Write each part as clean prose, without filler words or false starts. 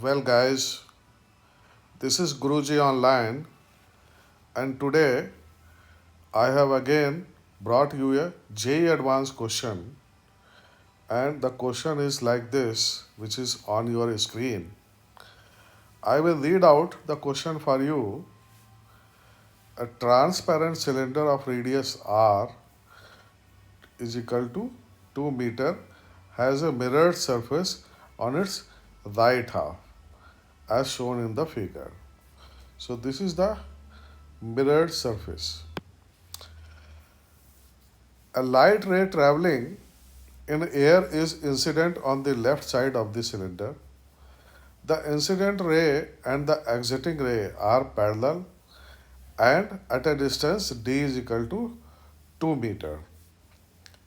Well, guys, this is Guruji-Online, and today I have again brought you a JEE Advanced question, and the question is like this, which is on your screen. I will read out the question for you. A transparent cylinder of radius r is equal to 2 meter has a mirrored surface on its right half as shown in the figure. So this is the mirrored surface. A light ray traveling in air is incident on the left side of the cylinder. The incident ray and the exiting ray are parallel and at a distance d is equal to 2 meter.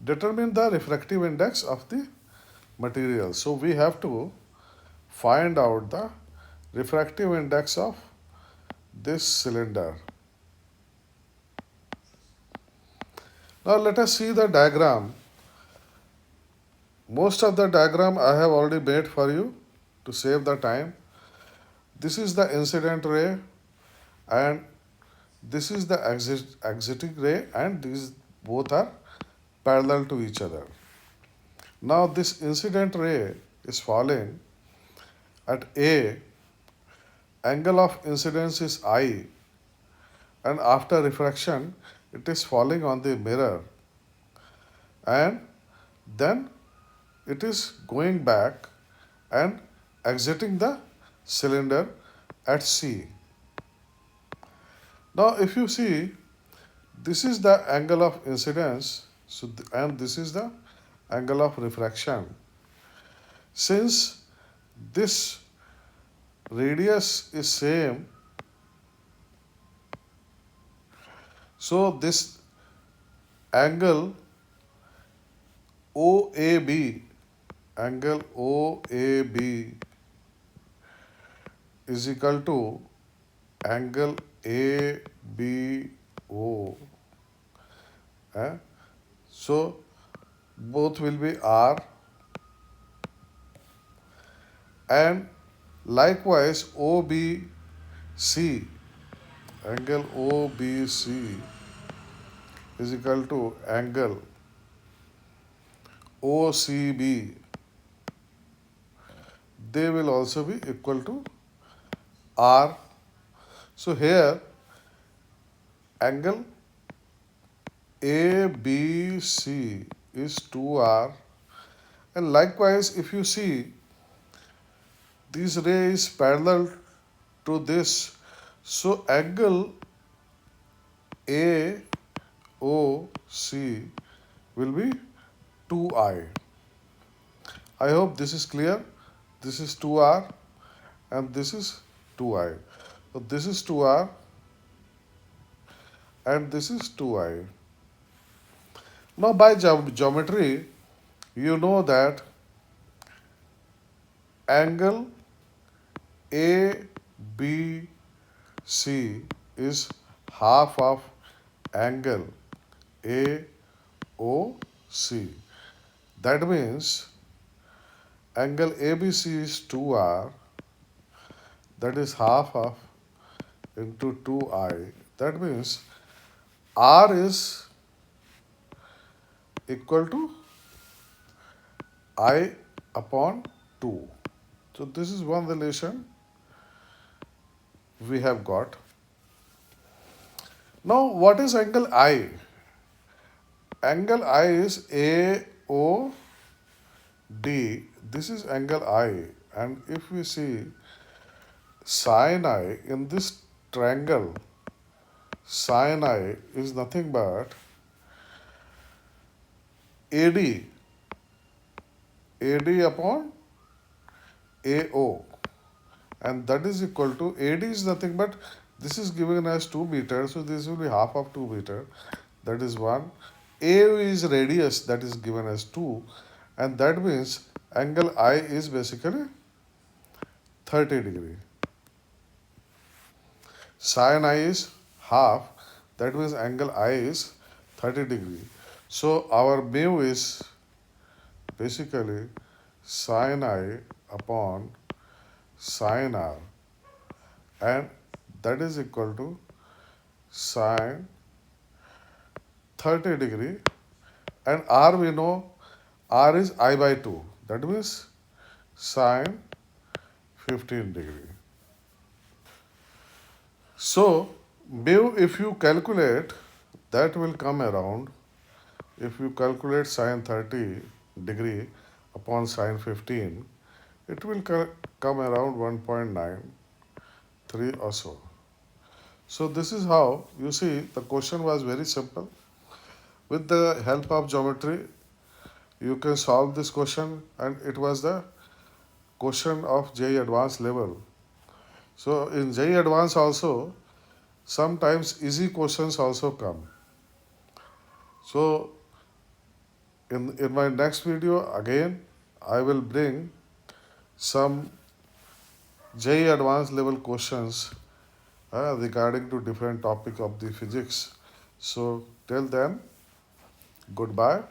Determine the refractive index of the material. So we have to find out the refractive index of this cylinder. Now let us see the diagram. Most of the diagram I have already made for you to save the time. This is the incident ray and this is the exiting ray, and these both are parallel to each other. Now this incident ray is falling at A, angle of incidence is I, and after refraction it is falling on the mirror, and then it is going back and exiting the cylinder at C. Now if you see, this is the angle of incidence, and this is the angle of refraction. Since this radius is same, so this angle OAB is equal to angle ABO. So both will be R, and likewise OBC, angle OBC is equal to angle OCB. They will also be equal to R. So here angle ABC is 2R, and likewise if you see, this ray is parallel to this, so angle AOC will be 2I. I hope this is clear. This is 2R and this is 2I. So this is 2R and this is 2I. Now by geometry, you know that angle ABC is half of angle AOC. That means angle ABC is 2R, that is half of into 2I. That means R is equal to I upon 2. So this is one relation we have got. Now what is angle I? Angle I is AOD. This is angle I, and if we see sin I in this triangle, sin I is nothing but AD upon AO, and that is equal to, AD is nothing but, this is given as 2 meter, so this will be half of 2 meter, that is 1. AO is radius, that is given as 2, and that means angle I is basically 30 degree. Sin I is half, that means angle I is 30 degree. So our mu is basically sin I upon sine r, and that is equal to sine 30 degree, and r we know r is I by 2, that means sine 15 degree. So mu, if you calculate, that will come around, if you calculate sine 30 degree upon sine 15, it will come around 1.93 or so. So this is how, you see, the question was very simple. With the help of geometry, you can solve this question, and it was the question of JEE Advanced level. So in JEE Advanced also, sometimes easy questions also come. So in my next video, again, I will bring some JEE Advanced level questions regarding to different topic of the physics. So till then, goodbye.